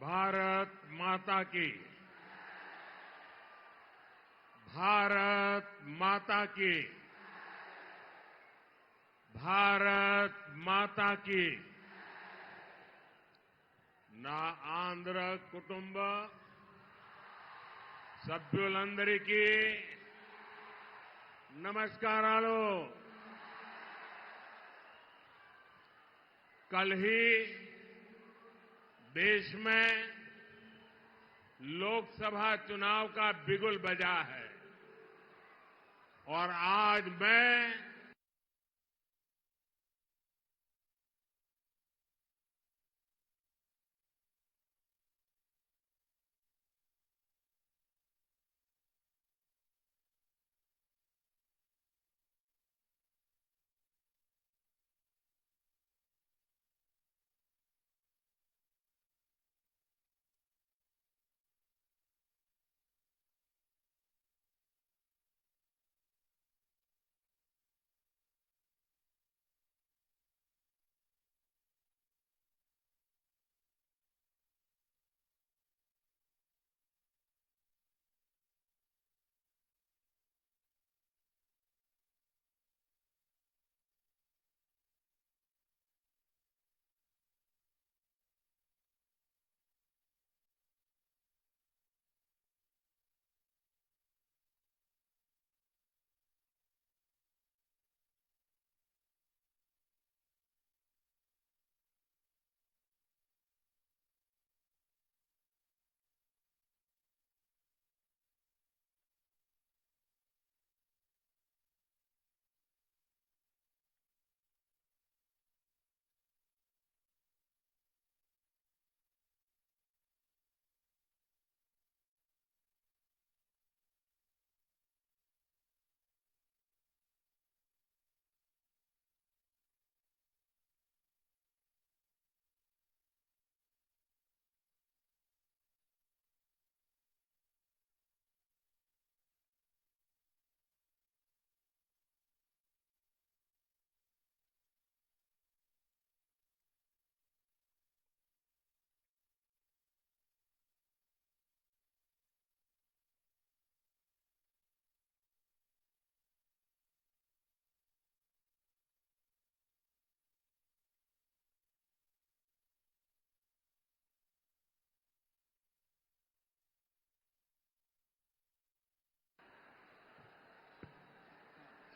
भारत माता की। भारत माता की। भारत माता की। నా ఆంధ్ర కుటుంబ సభ్యులందరికీ నమస్కారాలు। कल ही देश में लोकसभा चुनाव का बिगुल बजा है और आज मैं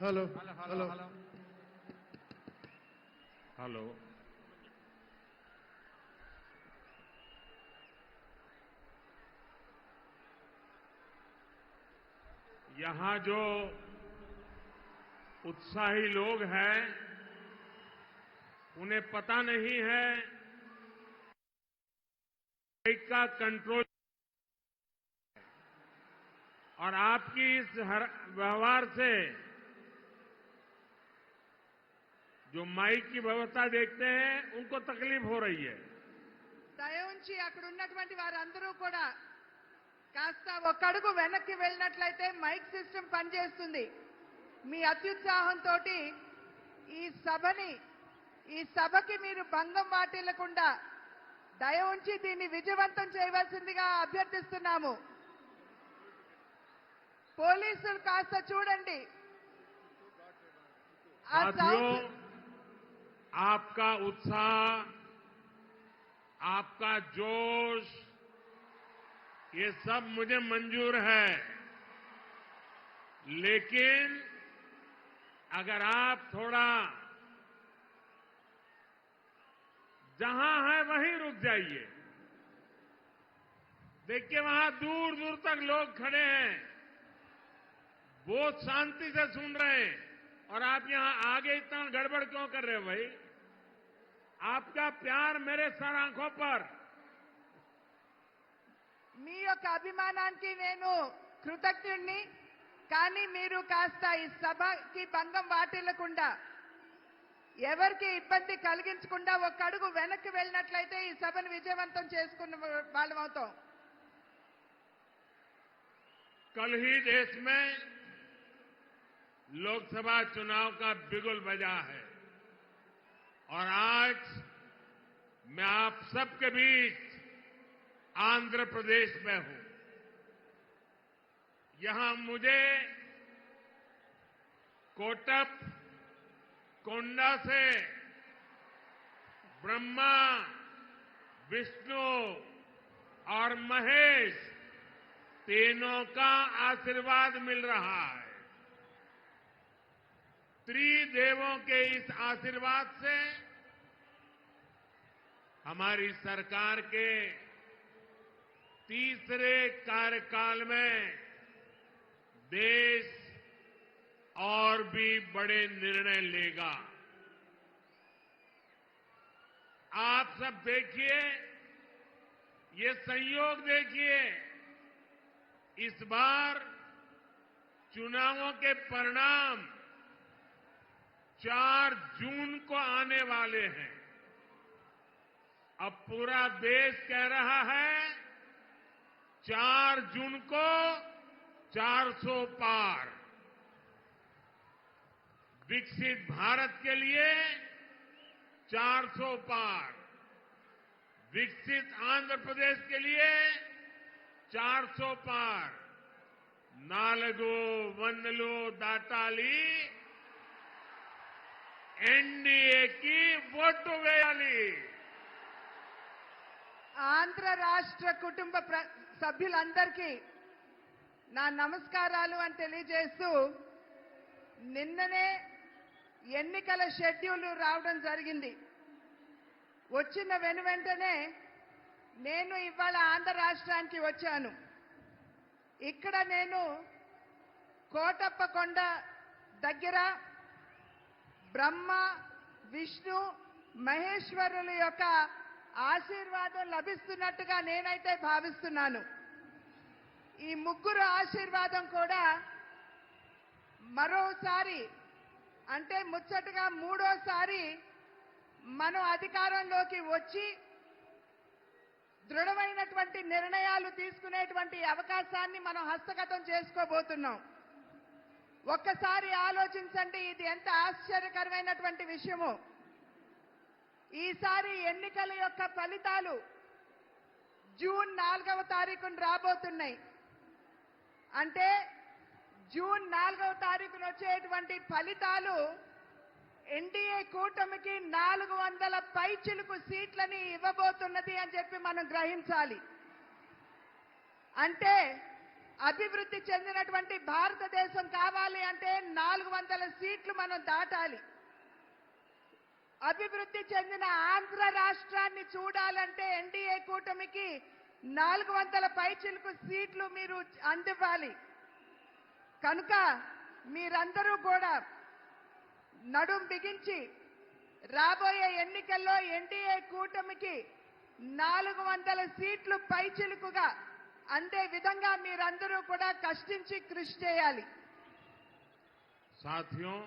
हेलो हेलो। यहां जो उत्साही लोग हैं उन्हें पता नहीं है माइक का कंट्रोल और आपकी इस व्यवहार से जो माइक की व्यवस्था देखते हैं उनको तकलीफ हो रही है। దయవుంచి అక్కడ ఉన్నటువంటి వారందరూ కూడా కాస్త ఒక అడుగు వెనక్కి వెళ్ళినట్లయితే మైక్ సిస్టమ్ పనిచేస్తుంది। మీ అత్యుత్సాహంతో ఈ సభకి మీరు భంగం వాటిల్లకుండా దయవుంచి దీన్ని విజయవంతం చేయవలసిందిగా అభ్యర్థిస్తున్నాము। పోలీసులు కాస్త చూడండి। साथियों, आपका उत्साह, आपका जोश, ये सब मुझे मंजूर है, लेकिन अगर आप थोड़ा जहां है वहीं रुक जाइए। देखिए वहां दूर दूर तक लोग खड़े हैं, बहुत शांति से सुन रहे हैं और आप यहां आगे इतना गड़बड़ क्यों कर रहे हो भाई? आपका प्यार मेरे सर आंखों पर। మీ యొక్క అభిమానానికి నేను కృతజ్ఞుడిని, కానీ మీరు కాస్త ఈ సభకి భంగం వాటిల్లకుండా ఎవరికి ఇబ్బంది కలిగించకుండా ఒక అడుగు వెనక్కి వెళ్ళినట్లయితే ఈ సభను విజయవంతం చేసుకున్న వాళ్ళం అవుతాం। कल ही देश में लोकसभा चुनाव का बिगुल बजा है और आज मैं आप सबके बीच आंध्र प्रदेश में हूं। यहां मुझे कोटप कोंडा से ब्रह्मा, विष्णु और महेश तीनों का आशीर्वाद मिल रहा है। त्रिदेवों के इस आशीर्वाद से हमारी सरकार के तीसरे कार्यकाल में देश और भी बड़े निर्णय लेगा। आप सब देखिए, ये संयोग देखिए, इस बार चुनावों के परिणाम 4 जून को आने वाले हैं। अब पूरा देश कह रहा है 4 जून को 400 पार। विकसित भारत के लिए 400 पार, विकसित आंध्र प्रदेश के लिए 400 पार। नालगो वंदलो दाताली एनडीए की ఓటు వేయాలి। ఆంధ్ర రాష్ట్ర కుటుంబ సభ్యులందరికీ నా నమస్కారాలు అని తెలియజేస్తూ, నిన్ననే ఎన్నికల షెడ్యూల్ రావడం జరిగింది. వచ్చిన వెంటనే నేను ఇవాళ ఆంధ్ర రాష్ట్రానికి వచ్చాను. ఇక్కడ నేను కోటప్పకొండ దగ్గర బ్రహ్మ, విష్ణు, మహేశ్వరుల యొక్క ఆశీర్వాదం లభిస్తున్నట్టుగా నేనైతే భావిస్తున్నాను. ఈ ముగ్గురు ఆశీర్వాదం కూడా మరోసారి, అంటే ముచ్చటగా మూడోసారి మనం అధికారంలోకి వచ్చి దృఢమైనటువంటి నిర్ణయాలు తీసుకునేటువంటి అవకాశాన్ని మనం హస్తగతం చేసుకోబోతున్నాం. ఒక్కసారి ఆలోచించండి, ఇది ఎంత ఆశ్చర్యకరమైనటువంటి విషయమో. ఈసారి ఎన్నికల యొక్క ఫలితాలు జూన్ 4వ తారీఖున రాబోతున్నాయి. అంటే జూన్ 4వ తారీఖున వచ్చేటువంటి ఫలితాలు ఎన్డీఏ కూటమికి 400 పైచిలుకు సీట్లని ఇవ్వబోతున్నది అని చెప్పి మనం గ్రహించాలి. అంటే అభివృద్ధి చెందినటువంటి భారతదేశం కావాలి అంటే 400 సీట్లు మనం దాటాలి. అభివృద్ధి చెందిన ఆంధ్ర రాష్ట్రాన్ని చూడాలంటే ఎన్డీఏ కూటమికి 400 పైచిలుకు సీట్లు మీరు అందివ్వాలి. కనుక మీరందరూ కూడా నడుం బిగించి రాబోయే ఎన్నికల్లో ఎన్డీఏ కూటమికి 400 సీట్లు పైచిలుకుగా అందే విధంగా మీరందరూ కూడా కష్టించి కృషి చేయాలి. साथियों,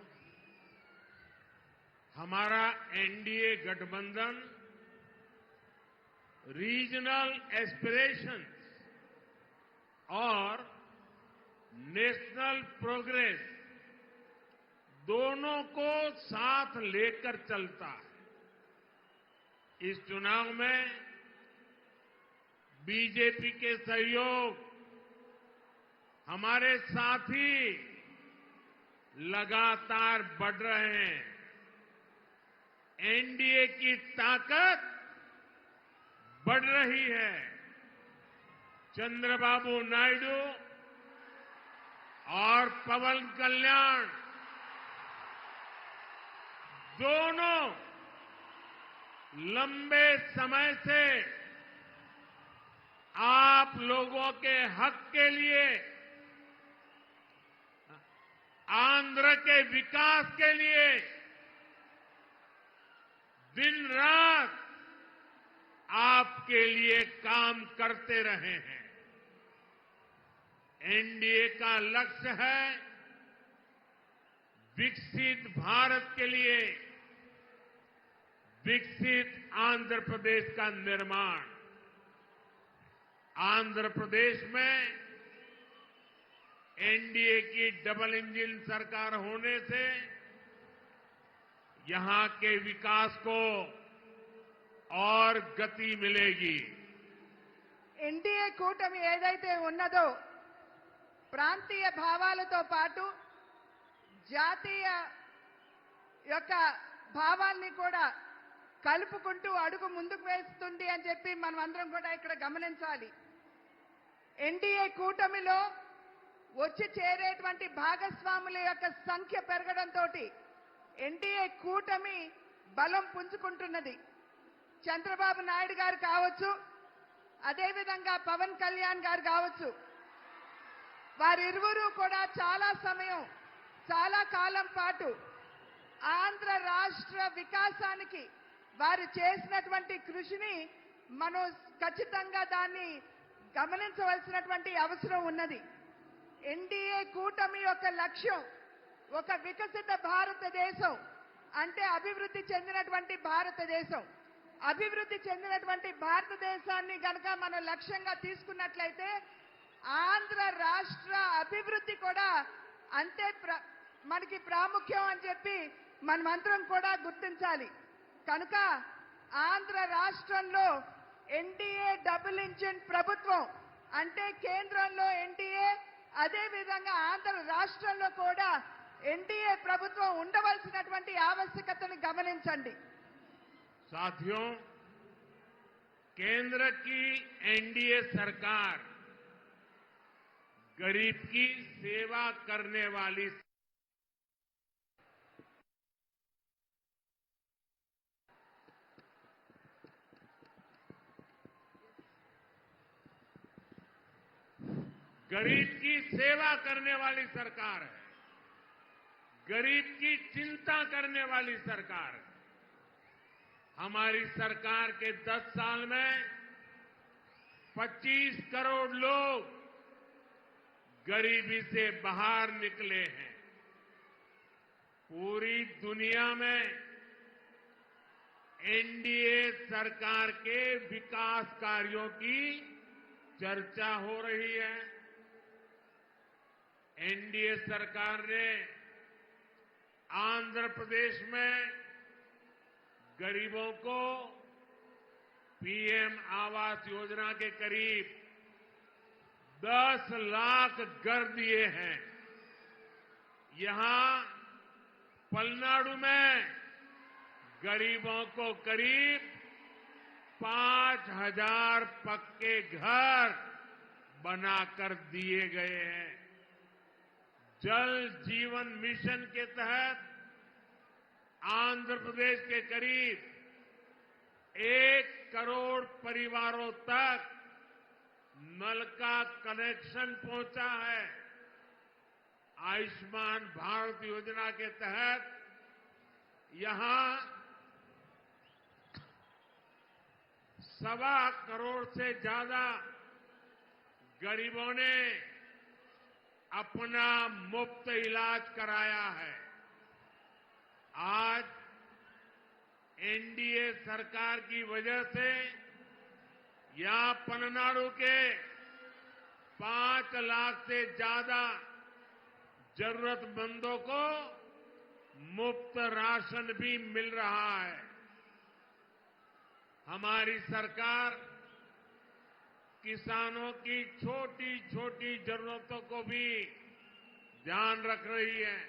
हमारा एनडीए गठबंधन रीजनल एस्पिरेशंस और नेशनल प्रोग्रेस दोनों को साथ लेकर चलता है। इस चुनाव में बीजेपी के सहयोग हमारे साथी लगातार बढ़ रहे हैं। एनडीए की ताकत बढ़ रही है। चंद्रबाबू नायडू और पवन कल्याण दोनों लंबे समय से आप लोगों के हक के लिए, आंध्र के विकास के लिए दिन रात आपके लिए काम करते रहे हैं। एनडीए का लक्ष्य है विकसित भारत के लिए विकसित आंध्र प्रदेश का निर्माण। आंध्र प्रदेश में एनडीए की डबल इंजन सरकार होने से यहां के विकास को और गति मिलेगी। ఎన్డీఏ కూటమి ఏదైతే ఉన్నదో ప్రాంతీయ భావాలతో పాటు జాతీయ యొక్క భావాల్ని కూడా కలుపుకుంటూ అడుగు ముందుకు వేస్తుంది అని చెప్పి మనం అందరం కూడా ఇక్కడ గమనించాలి. ఎన్డీఏ కూటమిలో వచ్చి చేరేటువంటి భాగస్వాముల యొక్క సంఖ్య పెరగడంతో ఎన్డీఏ కూటమి బలం పుంజుకుంటున్నది. చంద్రబాబు నాయుడు గారు కావచ్చు, అదేవిధంగా పవన్ కళ్యాణ్ గారు కావచ్చు, వారిరువురు కూడా చాలా సమయం, చాలా కాలం పాటు ఆంధ్ర రాష్ట్ర వికాసానికి వారు చేసినటువంటి కృషిని మనం ఖచ్చితంగా దాన్ని గమనించవలసినటువంటి అవసరం ఉన్నది. ఎన్డీఏ కూటమి యొక్క లక్ష్యం ఒక వికసిత భారతదేశం, అంటే అభివృద్ధి చెందినటువంటి భారతదేశం. అభివృద్ధి చెందినటువంటి భారతదేశాన్ని గనక మనం లక్ష్యంగా తీసుకున్నట్లయితే ఆంధ్ర రాష్ట్ర అభివృద్ధి కూడా అంతే మనకి ప్రాముఖ్యం అని చెప్పి మనమందరం కూడా గుర్తించాలి. కనుక ఆంధ్ర రాష్ట్రంలో ఎన్డీఏ డబుల్ ఇంజిన్ ప్రభుత్వం, అంటే కేంద్రంలో ఎన్డీఏ, అదేవిధంగా ఆంధ్ర రాష్ట్రంలో కూడా ఎన్డీఏ ప్రభుత్వం ఉండవలసినటువంటి ఆవశ్యకతను గమనించండి. साथियों, केंद्र की एनडीए सरकार गरीब की सेवा करने वाली गरीब की सेवा करने वाली सरकार है, गरीब की चिंता करने वाली सरकार है। हमारी सरकार के 10 साल में 25 करोड़ लोग गरीबी से बाहर निकले हैं। पूरी दुनिया में एनडीए सरकार के विकास कार्यों की चर्चा हो रही है। एनडीए सरकार ने आंध्र प्रदेश में गरीबों को पीएम आवास योजना के करीब 10 लाख घर दिए हैं। यहां पलनाडु में गरीबों को करीब 5,000 पक्के घर बनाकर दिए गए हैं। जल जीवन मिशन के तहत आंध्र प्रदेश के करीब 1 करोड़ परिवारों तक नल का कनेक्शन पहुंचा है। आयुष्मान भारत योजना के तहत यहां 1.25 करोड़ से ज्यादा गरीबों ने अपना मुफ्त इलाज कराया है। आज एनडीए सरकार की वजह से यहां पलनाडु के 5 लाख से ज्यादा जरूरतमंदों को मुफ्त राशन भी मिल रहा है। हमारी सरकार किसानों की छोटी छोटी जरूरतों को भी ध्यान रख रही है।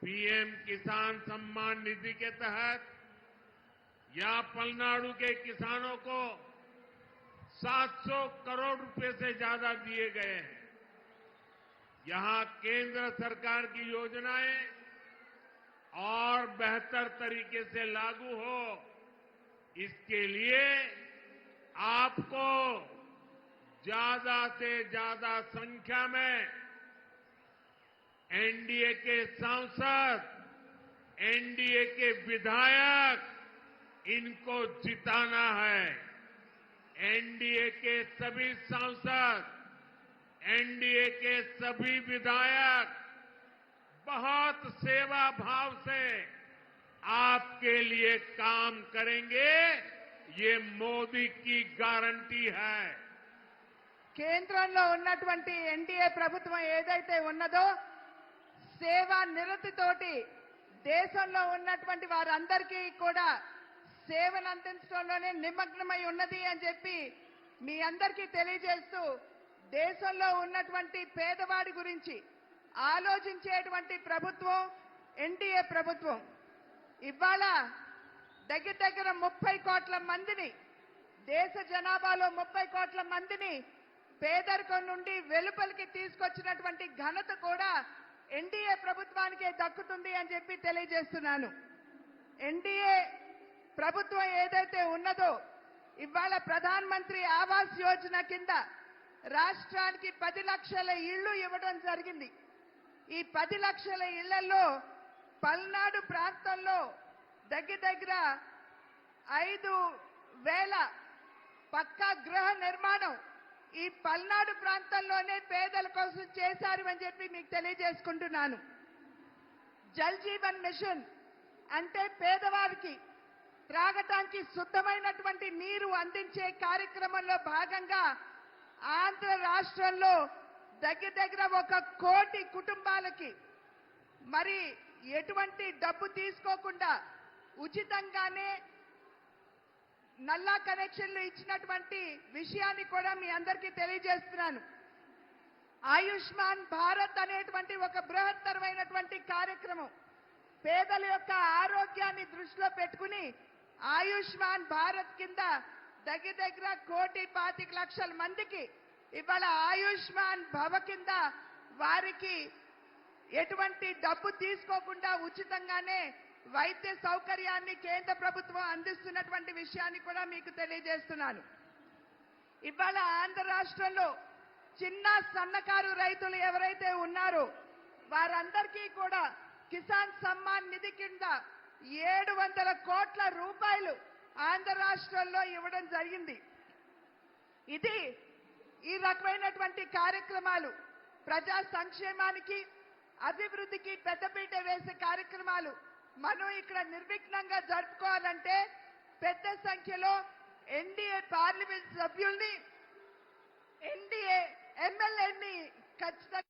पीएम किसान सम्मान निधि के तहत यहां पलनाडु के किसानों को 700 करोड़ रुपए से ज्यादा दिए गए हैं। यहां केंद्र सरकार की योजनाएं और बेहतर तरीके से लागू हो, इसके लिए आपको ज्यादा से ज्यादा संख्या में एनडीए के सांसद, एनडीए के विधायक, इनको जिताना है। एनडीए के सभी सांसद, एनडीए के सभी विधायक बहुत सेवा भाव से आपके लिए काम करेंगे, ये मोदी की गारंटी है। కేంద్రంలో ఉన్నటువంటి ఎన్డీఏ ప్రభుత్వం ఏదైతే ఉన్నదో సేవా నిరతితోటి దేశంలో ఉన్నటువంటి వారందరికీ కూడా సేవలు అందించడంలోనే నిమగ్నమై ఉన్నది అని చెప్పి మీ అందరికీ తెలియజేస్తూ దేశంలో ఉన్నటువంటి పేదవాడి గురించి ఆలోచించేటువంటి ప్రభుత్వం ఎన్డీఏ ప్రభుత్వం. ఇవాళ దగ్గర 30 కోట్ల మందిని, దేశ జనాభాలో 30 కోట్ల మందిని పేదరికం నుండి వెలుపలికి తీసుకొచ్చినటువంటి ఘనత కూడా ఎన్డీఏ ప్రభుత్వానికే దక్కుతుంది అని చెప్పి తెలియజేస్తున్నాను. ఎన్డీఏ ప్రభుత్వం ఏదైతే ఉన్నదో ఇవాళ ప్రధాన మంత్రి ఆవాస్ యోజన కింద రాష్ట్రానికి 10 లక్షల ఇళ్లు ఇవ్వడం జరిగింది. ఈ 10 లక్షల ఇళ్లలో పల్నాడు ప్రాంతంలో దగ్గర 5,000 పక్కా గృహ నిర్మాణం ఈ పల్నాడు ప్రాంతంలోనే పేదల కోసం చేశారు అని చెప్పి మీకు తెలియజేసుకుంటున్నాను. జల్ జీవన్ మిషన్ అంటే పేదవారికి త్రాగటానికి శుద్ధమైనటువంటి నీరు అందించే కార్యక్రమంలో భాగంగా ఆంధ్ర రాష్ట్రంలో దగ్గర 1 కోటి కుటుంబాలకి మరి ఎటువంటి డబ్బు తీసుకోకుండా ఉచితంగానే నల్లా కనెక్షన్లు ఇచ్చినటువంటి విషయాన్ని కూడా మీ అందరికీ తెలియజేస్తున్నాను. ఆయుష్మాన్ భారత్ అనేటువంటి ఒక బృహత్తరమైనటువంటి కార్యక్రమం పేదల యొక్క ఆరోగ్యాన్ని దృష్టిలో పెట్టుకుని ఆయుష్మాన్ భారత్ కింద దగ్గర 1,25,00,000 మందికి ఇవాళ ఆయుష్మాన్ భవ కింద వారికి ఎటువంటి డబ్బు తీసుకోకుండా ఉచితంగానే వైద్య సౌకర్యాన్ని కేంద్ర ప్రభుత్వం అందిస్తున్నటువంటి విషయాన్ని కూడా మీకు తెలియజేస్తున్నాను. ఇవాళ ఆంధ్ర రాష్ట్రంలో చిన్న సన్నకారు రైతులు ఎవరైతే ఉన్నారో వారందరికీ కూడా కిసాన్ సమ్మాన్ నిధి కింద 700 కోట్ల రూపాయలు ఆంధ్ర రాష్ట్రంలో ఇవ్వడం జరిగింది. ఇది ఈ రకమైనటువంటి కార్యక్రమాలు ప్రజా సంక్షేమానికి అభివృద్ధికి పెద్దపీట వేసే కార్యక్రమాలు మనం ఇక్కడ నిర్విఘ్నంగా జరుపుకోవాలంటే పెద్ద సంఖ్యలో ఎన్డీఏ పార్లమెంట్ సభ్యుల్ని, ఎన్డీఏ ఎమ్మెల్యేని ఖచ్చితంగా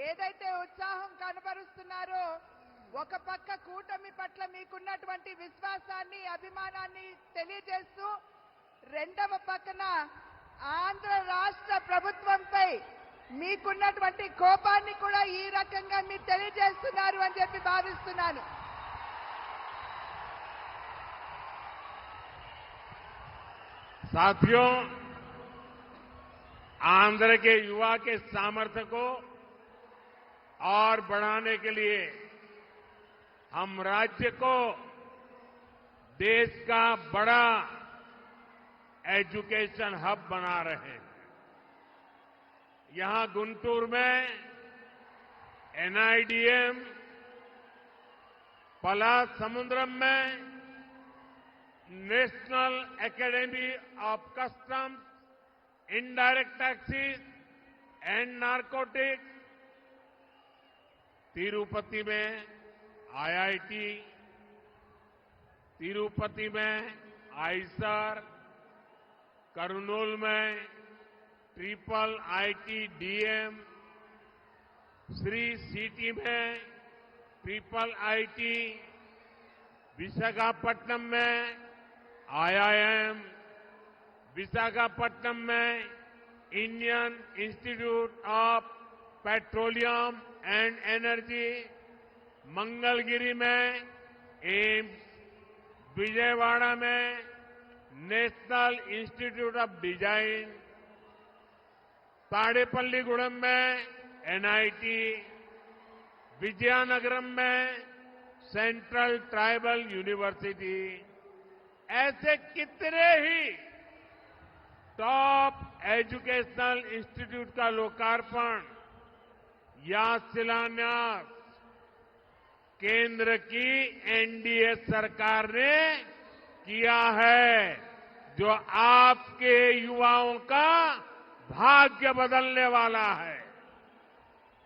ఏదైతే ఉత్సాహం కనబరుస్తున్నారో ఒక పక్క కూటమి పట్ల మీకున్నటువంటి విశ్వాసాన్ని అభిమానాన్ని తెలియజేస్తూ రెండవ పక్కన ఆంధ్ర రాష్ట్ర ప్రభుత్వంపై మీకున్నటువంటి కోపాన్ని కూడా ఈ రకంగా మీరు తెలియజేస్తున్నారు అని చెప్పి భావిస్తున్నాను. साथियों, आंध्र के युवा के सामर्थ्य को और बढ़ाने के लिए हम राज्य को देश का बड़ा एजुकेशन हब बना रहे हैं। यहां गुंटूर में NIDM, पलासमुद्रम में National Academy of Customs, Indirect Taxes and Narcotics, Tirupati में IIT, तिरुपति में आईसर, कर्नूल में IIT-DM, श्री सिटी में IIT, विशाखापट्टनम में IIM, विशाखापट्टनम में Indian Institute of Petroleum and Energy, Mangalagiri में एम्स, विजयवाड़ा में National Institute of Design, Tadepalligudem में NIT, विजयनगरम में सेंट्रल ट्राइबल यूनिवर्सिटी, ऐसे कितने ही टॉप एजुकेशनल इंस्टीट्यूट का लोकार्पण या शिलान्यास केंद्र की NDA सरकार ने किया है, जो आपके युवाओं का भाग्य बदलने वाला है।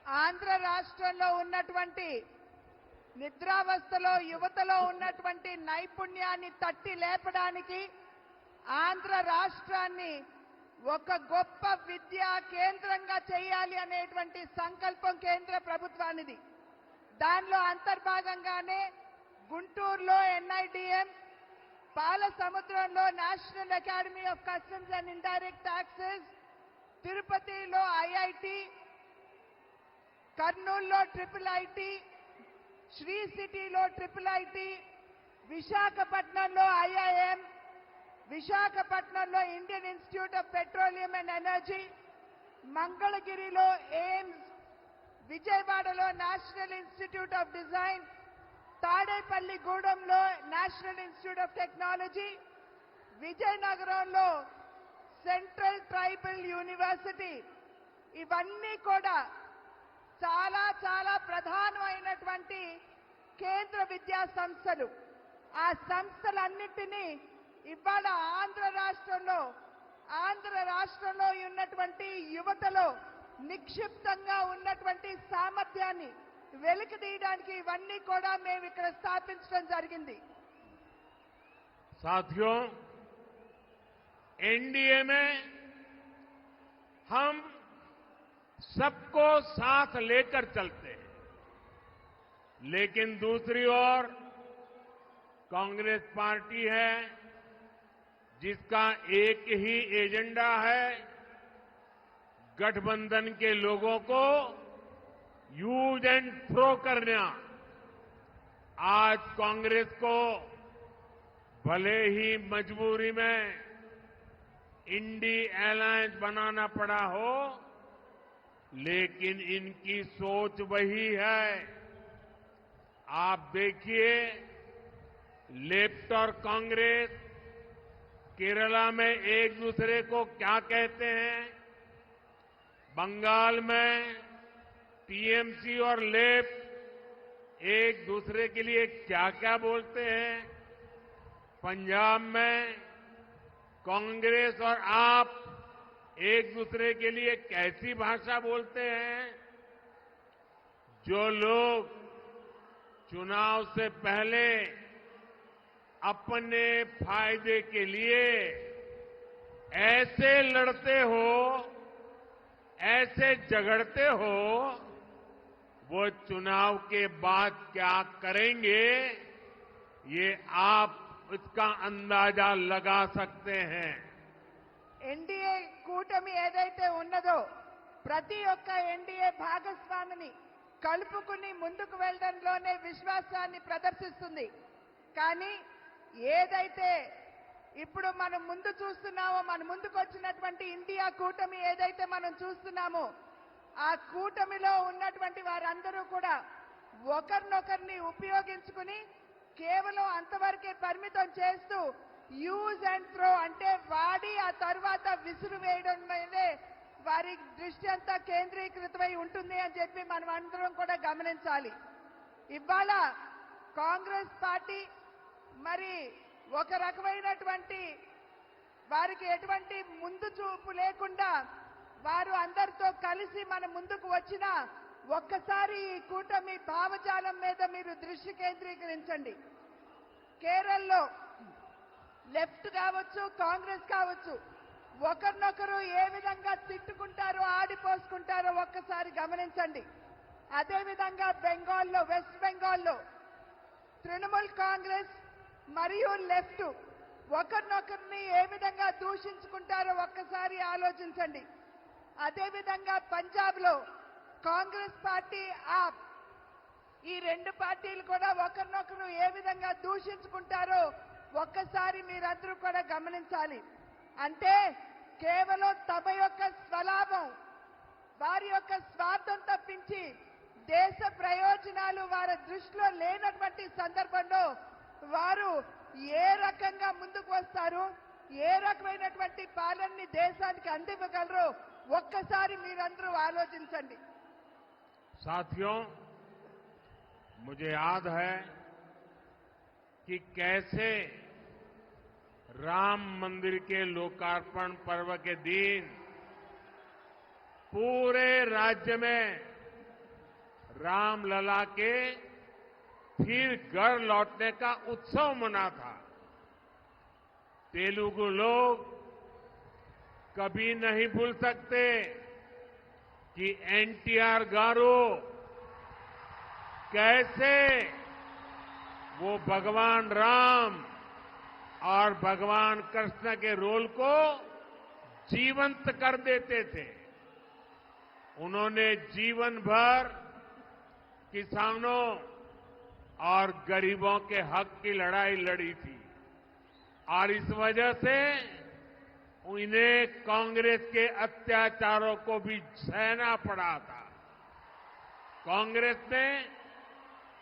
ఆంధ్ర రాష్ట్రంలో ఉన్నటువంటి నిద్రావస్థలో యువతలో ఉన్నటువంటి నైపుణ్యాన్ని తట్టి లేపడానికి ఆంధ్ర రాష్ట్రాన్ని ఒక గొప్ప విద్యా కేంద్రంగా చేయాలి అనేటువంటి సంకల్పం కేంద్ర ప్రభుత్వానిది. దానిలో అంతర్భాగంగానే గుంటూరులో NIDM, పాలసముద్రంలో national academy of customs and indirect taxes, తిరుపతిలో IIT, కర్నూలులో IIIT, శ్రీ సిటీలో IIIT, విశాఖపట్నంలో IIM, విశాఖపట్నంలో Indian institute of petroleum and energy, మంగళగిరిలో ఎయిమ్స్, విజయవాడలో నేషనల్ ఇన్స్టిట్యూట్ ఆఫ్ డిజైన్, తాడేపల్లిగూడెంలో నేషనల్ ఇన్స్టిట్యూట్ ఆఫ్ టెక్నాలజీ, విజయనగరంలో సెంట్రల్ ట్రైబల్ యూనివర్సిటీ, ఇవన్నీ కూడా చాలా చాలా ప్రధానమైనటువంటి కేంద్ర విద్యా సంస్థలు. ఆ సంస్థలన్నింటినీ ఇవాళ ఆంధ్ర రాష్ట్రంలో ఉన్నటువంటి యువతలో నిక్షిప్తంగా ఉన్నటువంటి సామర్థ్యాన్ని వెలికి తీయడానికి ఇవన్నీ కూడా మేము ఇక్కడ స్థాపించడం జరిగింది. साथियों, NDA में हम सबको साथ लेकर चलते हैं, लेकिन दूसरी ओर कांग्रेस पार्टी है जिसका एक ही एजेंडा है, गठबंधन के लोगों को यूज एंड थ्रो करना। आज कांग्रेस को भले ही मजबूरी में इंडी अलायंस बनाना पड़ा हो, लेकिन इनकी सोच वही है। आप देखिए, लेफ्ट और कांग्रेस केरला में एक दूसरे को क्या कहते हैं, बंगाल में TMC और लेफ्ट एक दूसरे के लिए क्या क्या बोलते हैं, पंजाब में कांग्रेस और आप एक दूसरे के लिए कैसी भाषा बोलते हैं। जो लोग चुनाव से पहले अपने फायदे के लिए ऐसे लड़ते हो, ऐसे झगड़ते हो, वो चुनाव के बाद क्या करेंगे, ये आप इसका अंदाजा लगा सकते हैं। ఎన్డీఏ కూటమి ఏదైతే ఉన్నదో ప్రతి ఒక్క ఎన్డీఏ భాగస్వామిని కలుపుకుని ముందుకు వెళ్ళడంలోనే విశ్వాసాన్ని ప్రదర్శిస్తుంది. కానీ ఏదైతే ఇప్పుడు మనం ముందు చూస్తున్నామో, మన ముందుకు వచ్చినటువంటి ఇండియా కూటమి ఏదైతే మనం చూస్తున్నామో, ఆ కూటమిలో ఉన్నటువంటి వారందరూ కూడా ఒకరినొకరిని ఉపయోగించుకుని కేవలం అంతవరకే పరిమితం చేస్తూ యూజ్ అండ్ త్రో అంటే వాడి ఆ తర్వాత విసురు వేయడం మీదే వారి దృష్టి అంతా కేంద్రీకృతమై ఉంటుంది అని చెప్పి మనం అందరం కూడా గమనించాలి. ఇవాళ కాంగ్రెస్ పార్టీ మరి ఒక రకమైనటువంటి వారికి ఎటువంటి ముందు చూపు లేకుండా వారు అందరితో కలిసి మన ముందుకు వచ్చిన ఒక్కసారి ఈ కూటమి భావజాలం మీద మీరు దృష్టి కేంద్రీకరించండి. కేరళలో లెఫ్ట్ కావచ్చు, కాంగ్రెస్ కావచ్చు, ఒకరినొకరు ఏ విధంగా తిట్టుకుంటారో, ఆడిపోసుకుంటారో ఒక్కసారి గమనించండి. అదేవిధంగా బెంగాల్లో, వెస్ట్ బెంగాల్లో తృణమూల్ కాంగ్రెస్ మరియు లెఫ్ట్ ఒకరినొకరిని ఏ విధంగా దూషించుకుంటారో ఒక్కసారి ఆలోచించండి. అదేవిధంగా పంజాబ్ లో కాంగ్రెస్ పార్టీ, ఆప్ ఈ రెండు పార్టీలు కూడా ఒకరినొకరు ఏ విధంగా దూషించుకుంటారో ఒక్కసారి మీరందరూ కూడా గమనించాలి. అంటే కేవలం తమ యొక్క స్వలాభం, వారి యొక్క స్వార్థం తప్పించి దేశ ప్రయోజనాలు వారి దృష్టిలో లేనటువంటి సందర్భంలో వారు ఏ రకంగా ముందుకు వస్తారు, ఏ రకమైనటువంటి పాలనని దేశానికి అందివ్వగలరో ఒక్కసారి మీరందరూ ఆలోచించండి. साथियों, मुझे याद है कि कैसे राम मंदिर के लोकार्पण पर्व के दिन पूरे राज्य में रामलला के फिर घर लौटने का उत्सव मना था। तेलुगु लोग कभी नहीं भूल सकते कि एनटीआर गारू कैसे वो भगवान राम और भगवान कृष्ण के रोल को जीवंत कर देते थे। उन्होंने जीवन भर किसानों और गरीबों के हक की लड़ाई लड़ी थी और इस वजह से उन्हें कांग्रेस के अत्याचारों को भी सहना पड़ा था। कांग्रेस ने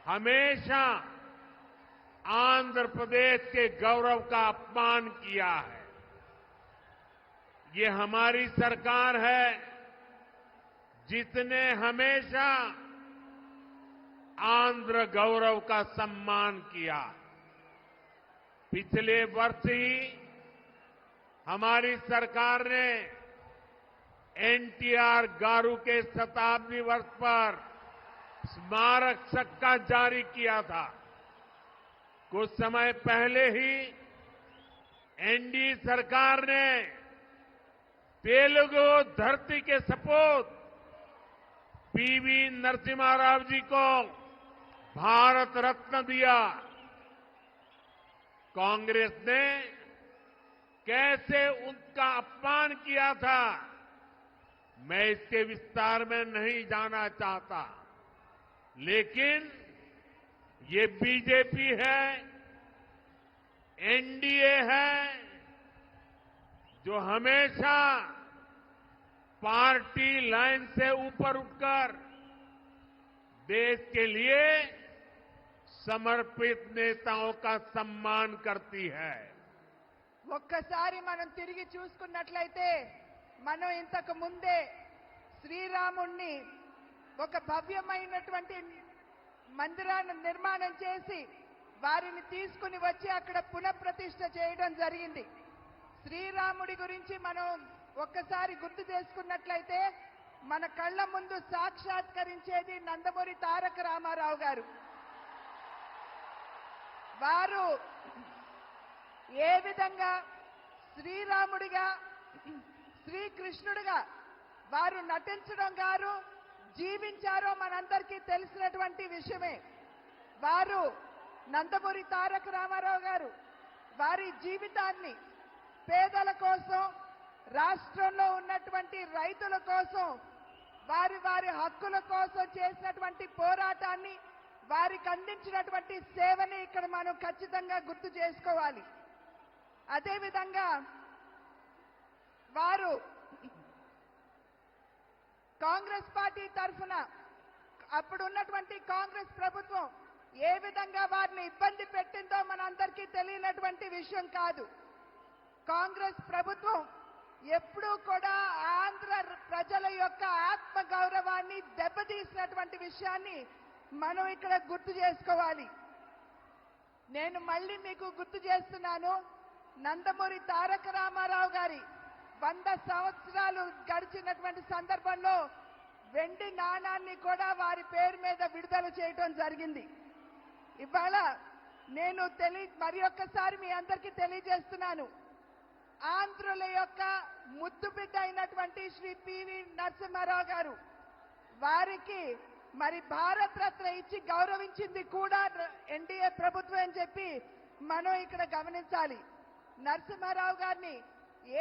हमेशा आंध्र प्रदेश के गौरव का अपमान किया है। ये हमारी सरकार है जिसने हमेशा आंध्र गौरव का सम्मान किया। पिछले वर्ष ही हमारी सरकार ने एनटीआर गारू के शताब्दी वर्ष पर स्मारक सिक्का जारी किया था। कुछ समय पहले ही एनडीए सरकार ने तेलुगु धरती के सपूत पीवी नरसिम्हा राव जी को भारत रत्न दिया। कांग्रेस ने कैसे उनका अपमान किया था, मैं इसके विस्तार में नहीं जाना चाहता, लेकिन ये बीजेपी है, एनडीए है, जो हमेशा पार्टी लाइन से ऊपर उठकर देश के लिए समर्पित नेताओं का सम्मान करती है। ఒక్కసారి మనం తిరిగి చూసుకున్నట్లయితే మనం ఇంతకు ముందే శ్రీరాముణ్ణి ఒక భవ్యమైనటువంటి మందిరాన్ని నిర్మాణం చేసి వారిని తీసుకుని వచ్చి అక్కడ పునఃప్రతిష్ఠ చేయడం జరిగింది. శ్రీరాముడి గురించి మనం ఒక్కసారి గుర్తు చేసుకున్నట్లయితే మన కళ్ళ ముందు సాక్షాత్కరించేది నందమూరి తారక రామారావు గారు. వారు ఏ విధంగా శ్రీరాముడిగా, శ్రీకృష్ణుడిగా వారు నటించడం గారు, జీవించారో మనందరికీ తెలిసినటువంటి విషయమే. వారు నందమూరి తారక రామారావు గారు వారి జీవితాన్ని పేదల కోసం, రాష్ట్రంలో ఉన్నటువంటి రైతుల కోసం, వారి వారి హక్కుల కోసం చేసినటువంటి పోరాటాన్ని, వారికి అందించినటువంటి సేవని ఇక్కడ మనం ఖచ్చితంగా గుర్తు చేసుకోవాలి. అదేవిధంగా వారు కాంగ్రెస్ పార్టీ తరఫున అప్పుడు ఉన్నటువంటి కాంగ్రెస్ ప్రభుత్వం ఏ విధంగా వారిని ఇబ్బంది పెట్టిందో మనందరికీ తెలియనటువంటి విషయం కాదు. కాంగ్రెస్ ప్రభుత్వం ఎప్పుడూ కూడా ఆంధ్ర ప్రజల యొక్క ఆత్మ గౌరవాన్ని దెబ్బతీసినటువంటి విషయాన్ని మనం ఇక్కడ గుర్తు చేసుకోవాలి. నేను మళ్ళీ మీకు గుర్తు చేస్తున్నాను, నందమూరి తారక రామారావు గారి 100 సంవత్సరాలు గడిచినటువంటి సందర్భంలో వెండి నాణాన్ని కూడా వారి పేరు మీద విడుదల చేయడం జరిగింది. ఇవాళ నేను మరి ఒక్కసారి మీ అందరికీ తెలియజేస్తున్నాను, ఆంధ్రుల యొక్క ముద్దు బిడ్డ అయినటువంటి శ్రీ పివి నరసింహారావు గారు వారికి మరి భారత రత్న ఇచ్చి గౌరవించింది కూడా ఎన్డీఏ ప్రభుత్వం అని చెప్పి మనం ఇక్కడ గమనించాలి. నరసింహారావు గారిని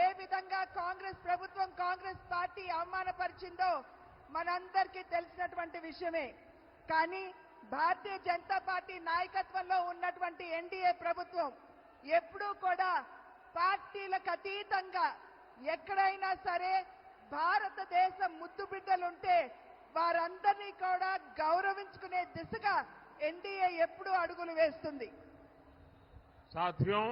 ఏ విధంగా కాంగ్రెస్ ప్రభుత్వం, కాంగ్రెస్ పార్టీ అవమానపరిచిందో మనందరికీ తెలిసినటువంటి విషయమే. కానీ భారతీయ జనతా పార్టీ నాయకత్వంలో ఉన్నటువంటి ఎన్డీఏ ప్రభుత్వం ఎప్పుడూ కూడా పార్టీలకు అతీతంగా ఎక్కడైనా సరే భారతదేశ ముద్దు బిడ్డలుంటే వారందరినీ కూడా గౌరవించుకునే దిశగా ఎన్డీఏ ఎప్పుడూ అడుగులు వేస్తుంది. साथियों,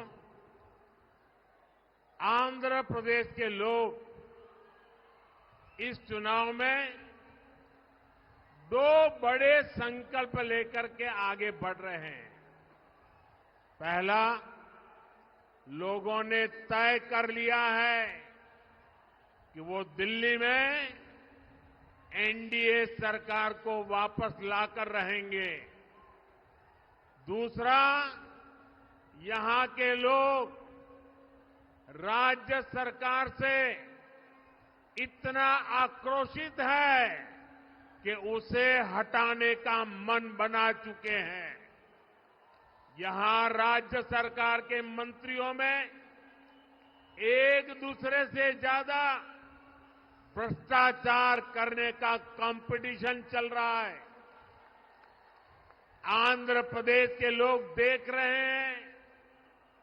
आंध्र प्रदेश के लोग इस चुनाव में 2 बड़े संकल्प लेकर के आगे बढ़ रहे हैं। पहला, लोगों ने तय कर लिया है कि वो दिल्ली में एनडीए सरकार को वापस लाकर रहेंगे। दूसरा, यहां के लोग राज्य सरकार से इतना आक्रोशित है कि उसे हटाने का मन बना चुके हैं। यहां राज्य सरकार के मंत्रियों में एक दूसरे से ज्यादा भ्रष्टाचार करने का कंपटीशन चल रहा है। आंध्र प्रदेश के लोग देख रहे हैं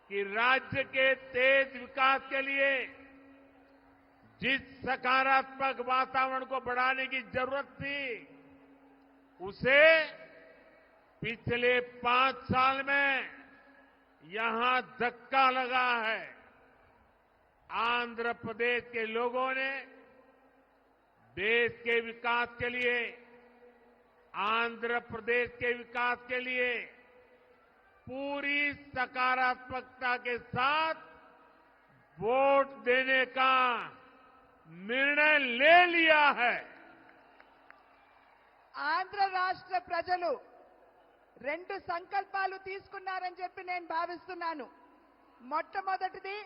कि राज्य के तेज विकास के लिए जिस सकारात्मक वातावरण को बढ़ाने की जरूरत थी, उसे पिछले 5 साल में यहां धक्का लगा है। आंध्र प्रदेश के लोगों ने देश के विकास के लिए, आंध्र प्रदेश के विकास के लिए पूरी सकारात्मकता के साथ वोट देने का निर्णय ले लिया है। ఆంధ్ర రాష్ట్ర ప్రజలు 2 సంకల్పాలు తీసుకున్నారని చెప్పి నేను భావిస్తున్నాను. మొట్టమొదటిది,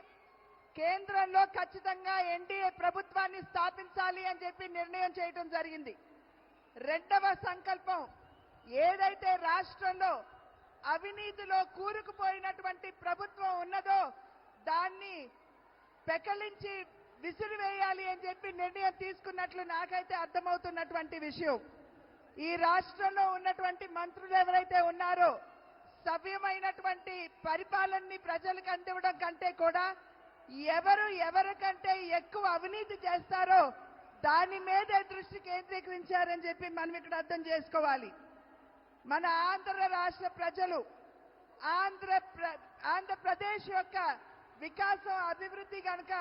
కేంద్రంలో ఖచ్చితంగా ఎన్డీఏ ప్రభుత్వాన్ని స్థాపించాలి అని చెప్పి నిర్ణయం చేయడం జరిగింది. రెండవ సంకల్పం, ఏదైతే రాష్ట్రంలో అవినీతిలో కూరుకుపోయినటువంటి ప్రభుత్వం ఉన్నదో దాన్ని పెకలించి విసిరివేయాలి అని చెప్పి నిర్ణయం తీసుకున్నట్లు నాకైతే అర్థమవుతున్నటువంటి విషయం. ఈ రాష్ట్రంలో ఉన్నటువంటి మంత్రులు ఎవరైతే ఉన్నారో సవ్యమైనటువంటి పరిపాలనని ప్రజలకు అందివ్వడం కంటే కూడా ఎవరికంటే ఎక్కువ అవినీతి చేస్తారో దాని మీదే దృష్టి కేంద్రీకరించారని చెప్పి మనం ఇక్కడ అర్థం చేసుకోవాలి. మన ఆంధ్ర రాష్ట్ర ప్రజలు ఆంధ్రప్రదేశ్ యొక్క వికాసం, అభివృద్ధి కనుక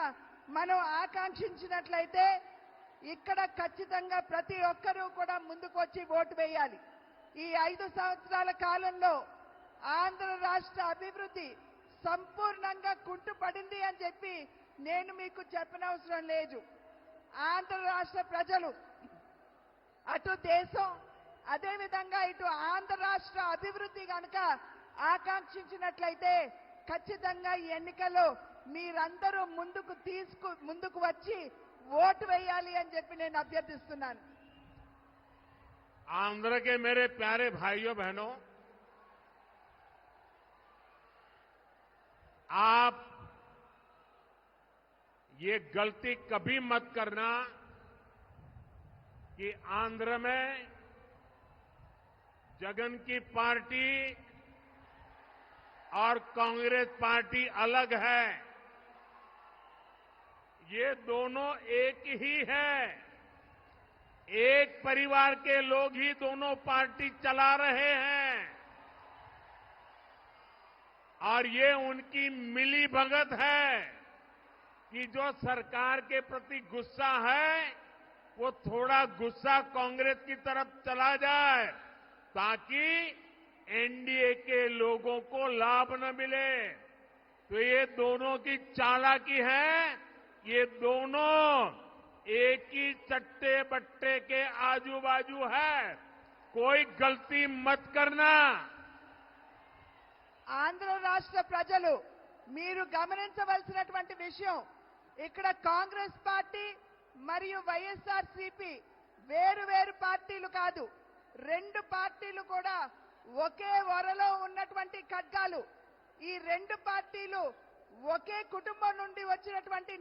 మనం ఆకాంక్షించినట్లయితే ఇక్కడ ఖచ్చితంగా ప్రతి ఒక్కరూ కూడా ముందుకు వచ్చి ఓటు వేయాలి. ఈ 5 సంవత్సరాల కాలంలో ఆంధ్ర రాష్ట్ర అభివృద్ధి సంపూర్ణంగా కుంటుపడింది అని చెప్పి నేను మీకు చెప్పనవసరం లేదు. ఆంధ్ర రాష్ట్ర ప్రజలు అటు దేశం, అదేవిధంగా ఇటు ఆంధ్ర రాష్ట్ర అభివృద్ధి కనుక ఆకాంక్షించినట్లయితే ఖచ్చితంగా ఈ ఎన్నికల్లో మీరందరూ ముందుకు వచ్చి ఓటు వేయాలి అని చెప్పి నేను అభ్యర్థిస్తున్నాను. आंध्र के मेरे प्यारे भाइयों बहनों, आप ये गलती कभी मत करना कि आंध्र में जगन की पार्टी और कांग्रेस पार्टी अलग है। ये दोनों एक ही है। एक परिवार के लोग ही दोनों पार्टी चला रहे हैं और ये उनकी मिली भगत है कि जो सरकार के प्रति गुस्सा है वो थोड़ा गुस्सा कांग्रेस की तरफ चला जाए ताकि एनडीए के लोगों को लाभ न मिले। तो ये दोनों की चालाकी है। ये दोनों एक ही चट्टे बट्टे के आजू बाजू है। कोई गलती मत करना। ఆంధ్ర రాష్ట్ర ప్రజలు మీరు గమనించవలసినటువంటి విషయం, ఇక్కడ కాంగ్రెస్ పార్టీ మరియు వైఎస్ఆర్సీపీ వేరు వేరు పార్టీలు కాదు. రెండు పార్టీలు కూడా ఒకే వరలో ఉన్నటువంటి ఖడ్గాలు. ఈ రెండు పార్టీలు ఒకే కుటుంబం నుండి వచ్చినటువంటి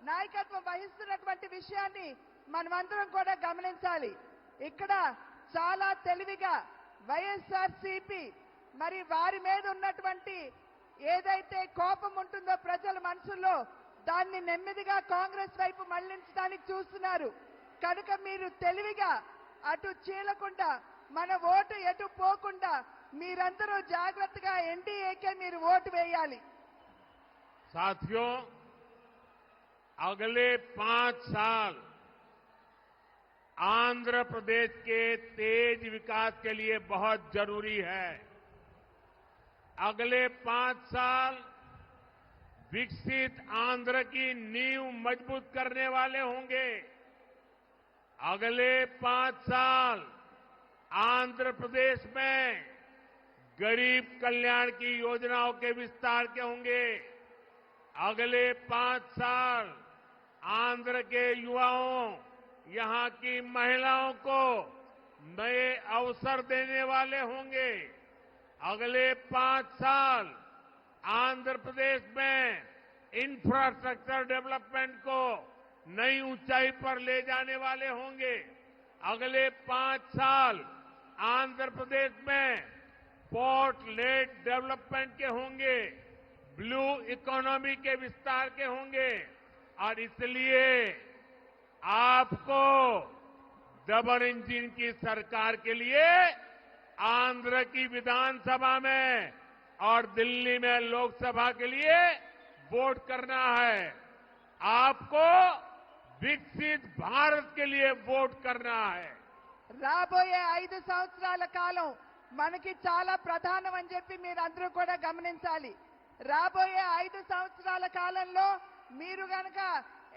నాయకత్వం వహిస్తున్నటువంటి విషయాన్ని మనమందరం కూడా గమనించాలి. ఇక్కడ చాలా తెలివిగా వైఎస్ఆర్సీపీ మరి వారి మీద ఉన్నటువంటి ఏదైతే కోపం ఉంటుందో ప్రజల మనసుల్లో దాన్ని నెమ్మదిగా కాంగ్రెస్ వైపు మళ్లించడానికి చూస్తున్నారు. కనుక మీరు తెలివిగా అటు చీలకుండా మన ఓటు ఎటు పోకుండా మీరందరూ జాగ్రత్తగా ఎన్డీఏకే మీరు ఓటు వేయాలి. साथियों, अगले 5 साल आंध्र प्रदेश के तेज विकास के लिए बहुत जरूरी है। अगले 5 साल विकसित आंध्र की नींव मजबूत करने वाले होंगे। अगले 5 साल आंध्र प्रदेश में गरीब कल्याण की योजनाओं के विस्तार के होंगे। अगले 5 साल आंध्र के युवाओं, यहां की महिलाओं को नए अवसर देने वाले होंगे। अगले 5 साल आंध्र प्रदेश में इंफ्रास्ट्रक्चर डेवलपमेंट को नई ऊंचाई पर ले जाने वाले होंगे। अगले 5 साल आंध्र प्रदेश में पोर्ट लेड डेवलपमेंट के होंगे, ब्लू इकोनॉमी के विस्तार के होंगे। और इसलिए आपको डबल इंजन की सरकार के लिए आंध्र की विधानसभा में और दिल्ली में लोकसभा के लिए वोट करना है। आपको विकसित भारत के लिए वोट करना है। రాబోయే 5 సంవత్సరాల కాలం మనకి చాలా ప్రధానమని చెప్పి మీరందరూ కూడా గమనించాలి. రాబోయే 5 సంవత్సరాల కాలంలో మీరు గనక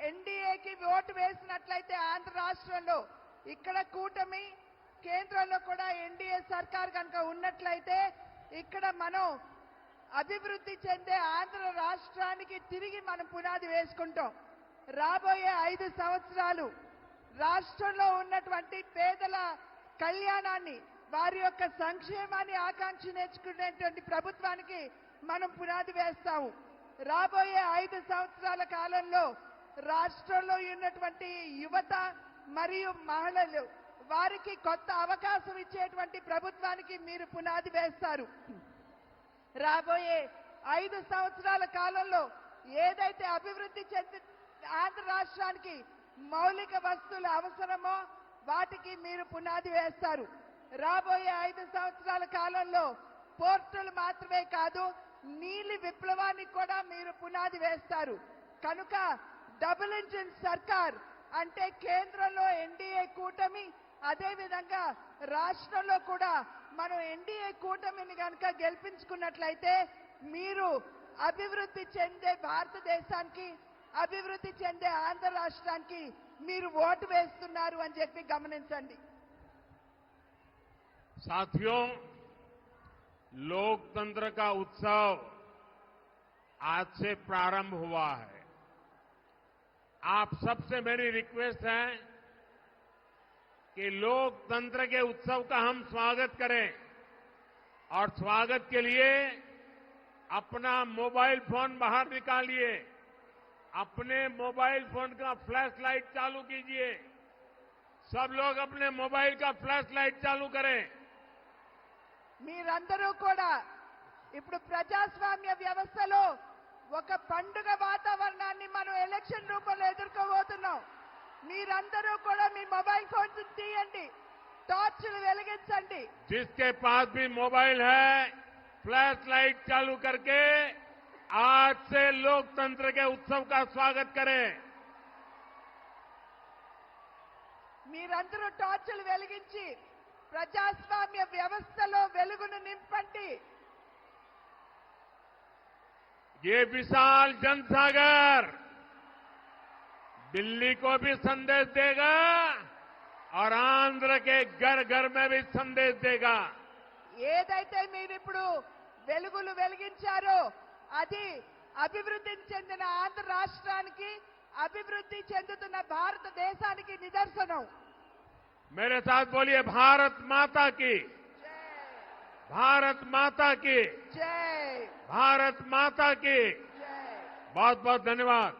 ఎన్డీఏకి ఓటు వేసినట్లయితే ఆంధ్ర రాష్ట్రంలో ఇక్కడ కూటమి, కేంద్రంలో కూడా ఎన్డీఏ సర్కార్ కనుక ఉన్నట్లయితే ఇక్కడ మనం అభివృద్ధి చెందే ఆంధ్ర రాష్ట్రానికి తిరిగి మనం పునాది వేసుకుంటాం. రాబోయే 5 సంవత్సరాలు రాష్ట్రంలో ఉన్నటువంటి పేదల కళ్యాణాన్ని, వారి యొక్క సంక్షేమాన్ని ఆకాంక్షించుకునేటువంటి ప్రభుత్వానికి మనం పునాది వేస్తాము. రాబోయే 5 సంవత్సరాల కాలంలో రాష్ట్రంలో ఉన్నటువంటి యువత మరియు మహిళలు వారికి కొత్త అవకాశం ఇచ్చేటువంటి ప్రభుత్వానికి మీరు పునాది వేస్తారు. రాబోయే 5 సంవత్సరాల కాలంలో ఏదైతే అభివృద్ధి చెంది ఆంధ్ర రాష్ట్రానికి మౌలిక వస్తువులు అవసరమో వాటికి మీరు పునాది వేస్తారు. రాబోయే 5 సంవత్సరాల కాలంలో పోర్టులు మాత్రమే కాదు, నీలి విప్లవానికి కూడా మీరు పునాది వేస్తారు. కనుక డబుల్ ఇంజిన్ సర్కార్ అంటే కేంద్రంలో ఎన్డీఏ కూటమి, అదేవిధంగా రాష్ట్రంలో కూడా మనం ఎన్డీఏ కూటమిని కనుక గెలిపించుకున్నట్లయితే మీరు అభివృద్ధి చెందే భారతదేశానికి, అభివృద్ధి చెందే ఆంధ్ర రాష్ట్రానికి మీరు ఓటు వేస్తున్నారు అని చెప్పి గమనించండి. साथियों, लोकतंत्र का उत्सव आज से प्रारंभ हुआ है। आप सबसे मेरी रिक्वेस्ट है कि लोकतंत्र के उत्सव का हम स्वागत करें और स्वागत के लिए अपना मोबाइल फोन बाहर निकालिए, अपने मोबाइल फोन का फ्लैश लाइट चालू कीजिए। सब लोग अपने मोबाइल का फ्लैश लाइट चालू करें। మీరందరూ కూడా ఇప్పుడు ప్రజాస్వామ్య వ్యవస్థలో ఒక పండుగ వాతావరణాన్ని మనం ఎలక్షన్ రూపంలో ఎదుర్కోబోతున్నాం. మీరందరూ కూడా మీ మొబైల్ ఫోన్స్ తీయండి, టార్చ్లు వెలిగించండి. जिसके पास भी मोबाइल है फ्लैश लाइट चालू करके आज से लोकतंत्र के उत्सव का स्वागत करें। మీరందరూ టార్చ్లు వెలిగించి ప్రజాస్వామ్య వ్యవస్థలో వెలుగును నింపండి. ये विशाल जनसागर दिल्ली को भी संदेश देगा और आंध्र के घर घर में भी संदेश देगा। ఏదైతే మీరు ఇప్పుడు వెలుగులు వెలిగించారో అది అభివృద్ధి చెందిన ఆంధ్ర రాష్ట్రానికి, అభివృద్ధి చెందుతున్న భారతదేశానికి నిదర్శనం. मेरे साथ बोलिए भारत माता की, भारत माता की, జై भारत माता की। జై. बहुत बहुत धन्यवाद।